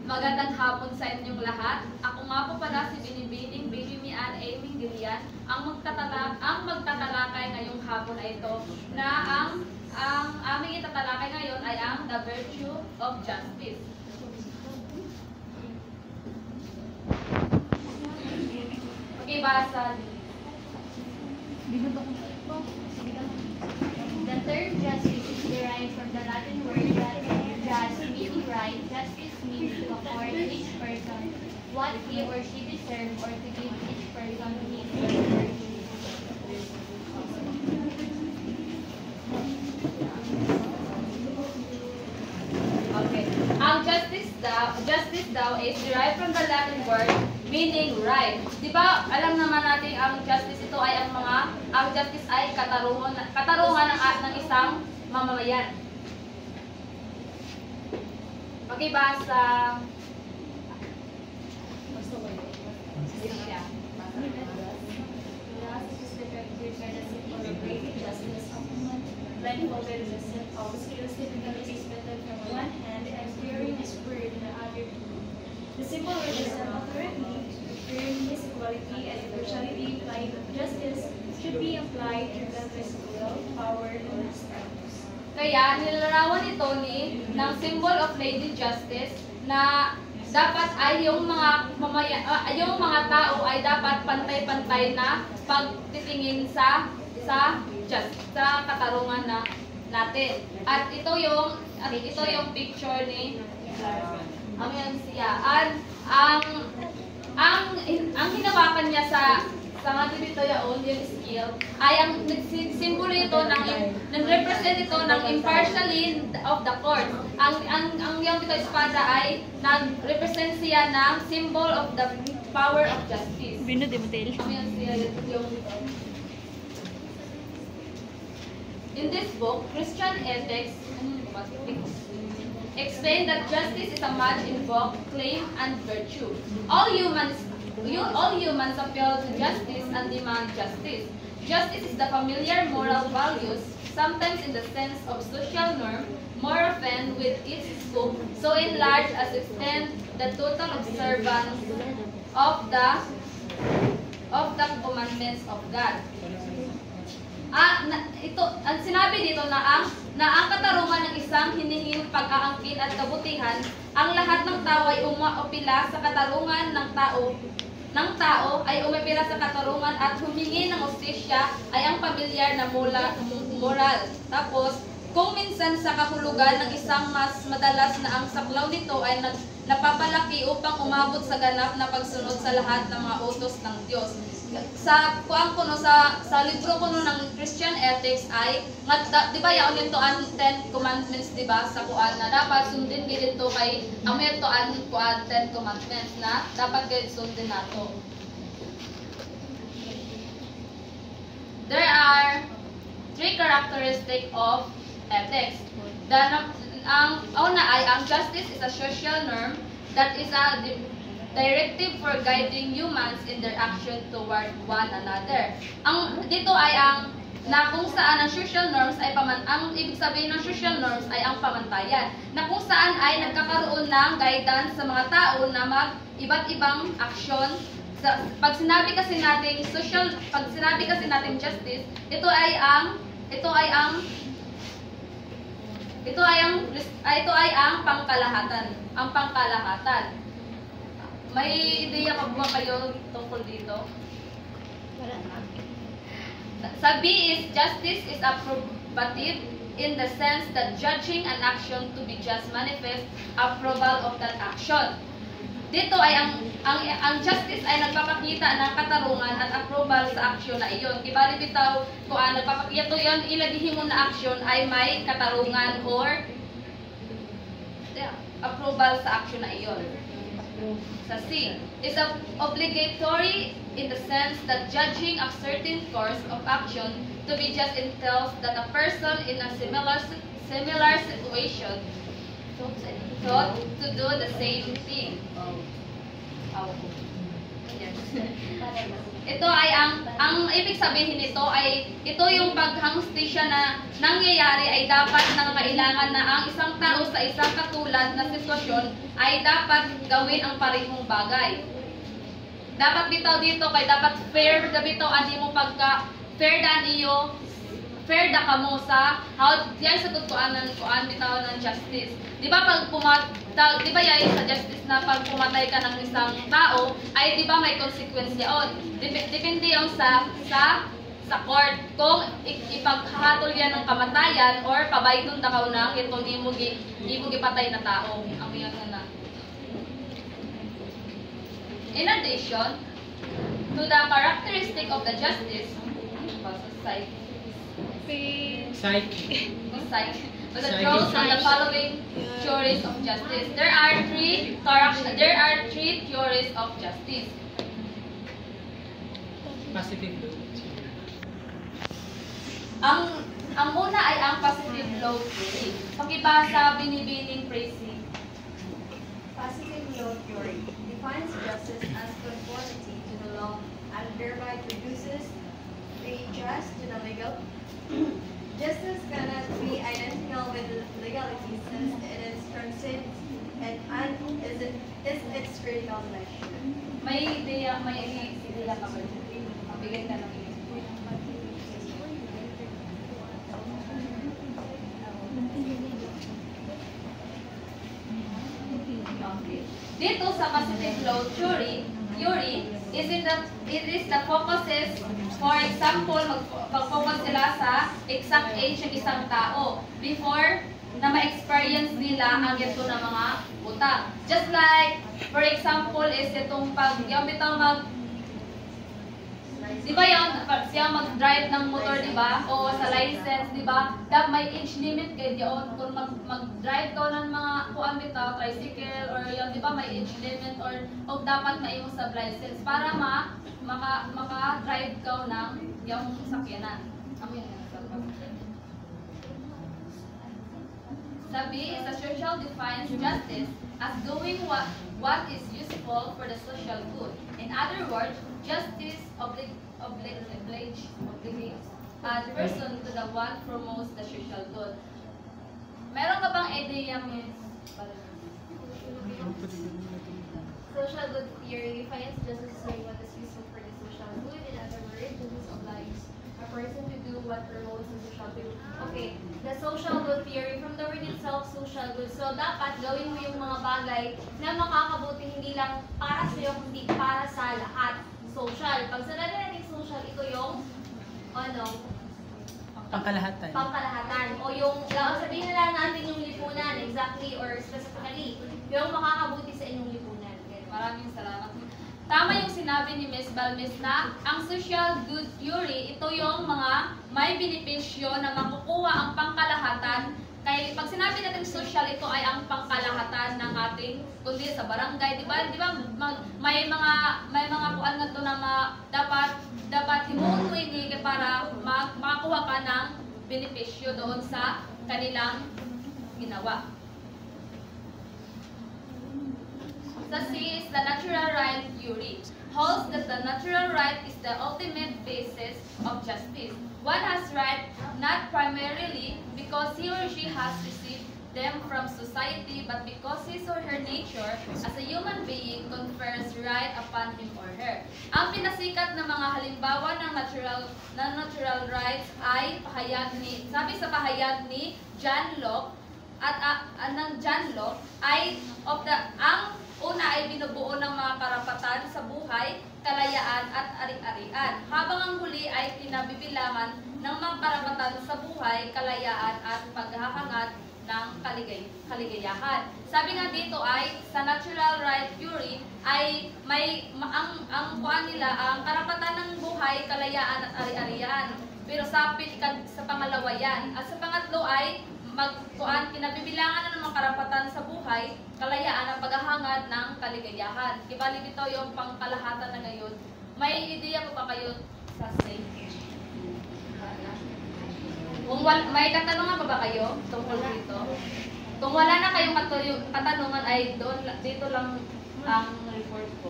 Magandang hapon sa inyong lahat. Ako nga po pala si Binibining Binimian Amy Gilian, ang magtatalakay ngayong hapon ay ito na ang aming itatalakay ngayon ay ang the virtue of justice. Okay, basa. The term justice is derived from the Latin word jus, meaning right. Justice means to accord to each person what he or she deserves, or to give each person his or her duty. Okay. Ang justice daw is derived from the Latin word meaning right. 'Di ba? Alam naman natin ang justice ito ay ang justice ay katarungan ng isang mamamayan. Okay, basa. Blindfolded is a sin of skills typically expected from one hand and clearing his word in the other. The symbol represents authority, fairness, equality, and impartiality, implying that justice should be applied regardless of will, power, or status. Kaya nilarawan ito ng symbol of Lady Justice na dapat ay yung mga tao ay dapat pantay-pantay na pagtitingin sa katarungan natin. At ito yung picture ni ang hinawakan niya sa nga dito yung skill ay ang simbolo ito nag-represent ito ng impartiality of the court. Ang yung dito espada ay nag-represent siya ng symbol of the power of justice. Bino de Motel. In this book, Christian ethics explain that justice is a match in both claim and virtue. All humans appeal to justice and demand justice. Justice is the familiar moral values, sometimes in the sense of social norm, more often with its scope so enlarged as extend the total observance of the commandments of God. Ang sinabi dito na ang katarungan ng isang hinihing pag-aangkin at kabutihan, ang lahat ng tao ay umaopila sa katarungan ng tao ay umipila sa katarungan at humingi ng hustisya ay ang pamilyar na moral. Tapos, kung minsan sa kahulugan ng isang mas madalas na ang saklaw nito ay napapalaki upang umabot sa ganap na pagsunod sa lahat ng mga utos ng Diyos. Sa libro ko ng Christian Ethics ay di ba yaon nito ang 10 commandments, di ba, sa kuan na dapat sundin dito kay amoy to an kuan 10 commandments na dapat kay sundin nato. There are 3 characteristics of ethics. Ang una ay ang justice is a social norm that is a directive for guiding humans in their action toward one another. Dito ay kung saan ang social norms ay ang ibig sabihin ng social norms ay ang pamantayan, na kung saan ay nagkakaroon ng guidance sa mga tao na iba't ibang aksyon. Pag sinabi kasi natin justice, ito ay ang pangkalahatan. May ideya pa ba kayo tungkol dito? Sa B is justice is approbative in the sense that judging an action to be just manifest approval of that action. Dito ay ang justice ay nagpapakita ng katarungan at approval sa aksyon na iyon. Kibali bitaw kung nagpapakita yon ilagihin mo na aksyon ay may katarungan or approval sa aksyon na iyon. Sa C is obligatory in the sense that judging a certain course of action to be just entails that a person in a similar situation ought to do the same thing. Yes. Ito ay ang ibig sabihin nito ay ito yung paghustisya na nangyayari ay dapat nangangailangan na ang isang tao sa isang katulad na sitwasyon ay dapat gawin ang parehong bagay. Dapat bitaw dito kay dapat fair da bitaw ani mo pagka fair da niyo fair da kamo sa how diyan sa kuan bitaw ng justice. Di ba pag di ba yay sa justice na pag pumatay ka ng isang tao ay di ba may consequence yaon. Depende yung sa court kung ipaghahatol yan ng kamatayan or pabayton da kaw nang itong imo gipatay na tao. Ang yan na. In addition to the characteristic of the justice, with the draws on the following theories of justice. There are three theories of justice. Positive law. Ang una ay ang positive law theory. Pakibasa binibining Tracy. Positive law theory defines justice as conformity to the law and thereby produces a just to the legal. Justice cannot be identical with legality since it is transcendent and is its critical measure. May ideya ka ba? Mabigay ka ng dito sa positive law theory it is the focuses, for example, mag-focus sila sa exact age ng isang tao before na ma-experience nila ang ito na mga utang. Just like, for example, is itong yung bitaw di ba yung siya mag-drive ng motor, di ba? O sa license, di ba? Dapat may age limit kayo diyon. Kung mag-drive ka ng mga kuan bitaw, tricycle, or yun, di ba? May age limit or dapat may imong sa license para maka-drive ka ng yung sakyanan. Ako yun. Sabi, the social defines justice as doing what is useful for the social good. In other words, justice obligates a person to the one promotes the social good. Meron ka bang idea, Miss? Social good theory defines justice as doing what is useful for the social good. In other words, justice obliges a person to do what promotes the social good. Okay, the social good theory, from the word itself, social good. So, dapat gawin mo yung mga bagay na makakabuti hindi lang para sa iyo, kundi para sa lahat. Social. Pag sinabi natin social, ito yung pangkalahatan. O yung, sabihin na lang natin yung lipunan, exactly or specifically, yung makakabuti sa inyong lipunan. Okay. Maraming salamat. Tama yung sinabi ni Ms. Balmis na ang social good theory, ito yung mga may benepisyo na makukuha ang pangkalahatan. Kaya pag sinabi natin social, ito ay ang pangkalahatan ng ating kundi sa barangay, di ba? Di ba may mga kuan nga to na dapat himuon mo ini para makakuha ka ng benepisyo doon sa kanilang ginawa. Sa C is the natural right theory. Holds that the natural right is the ultimate basis of justice. One has right not primarily because he or she has received them from society, but because his or her nature as a human being confers right upon him or her. Ang pinasikat na mga halimbawa ng natural rights ay sabi sa pahayag ni John Locke ng John Locke ay ang una ay binubuo ng mga karapatan sa buhay, kalayaan at ari-arian. Habang ang huli ay pinabibilangan ng mga karapatan sa buhay, kalayaan at paghahangad ng kaligayahan. Sabi nga dito ay sa natural right theory ay ang kuan nila ang karapatan ng buhay, kalayaan at ari-arian. Pero sa pangalawa yan. At sa pangatlo ay kinabibilangan na ng mga karapatan sa buhay, kalayaan at paghahangad ng kaligayahan. Ibali dito yung pangkalahatan na ngayon. May ideya po ba kayo sa state? May katanungan pa ba kayo tungkol dito? Kung wala na kayong katanungan ay dito lang ang report ko.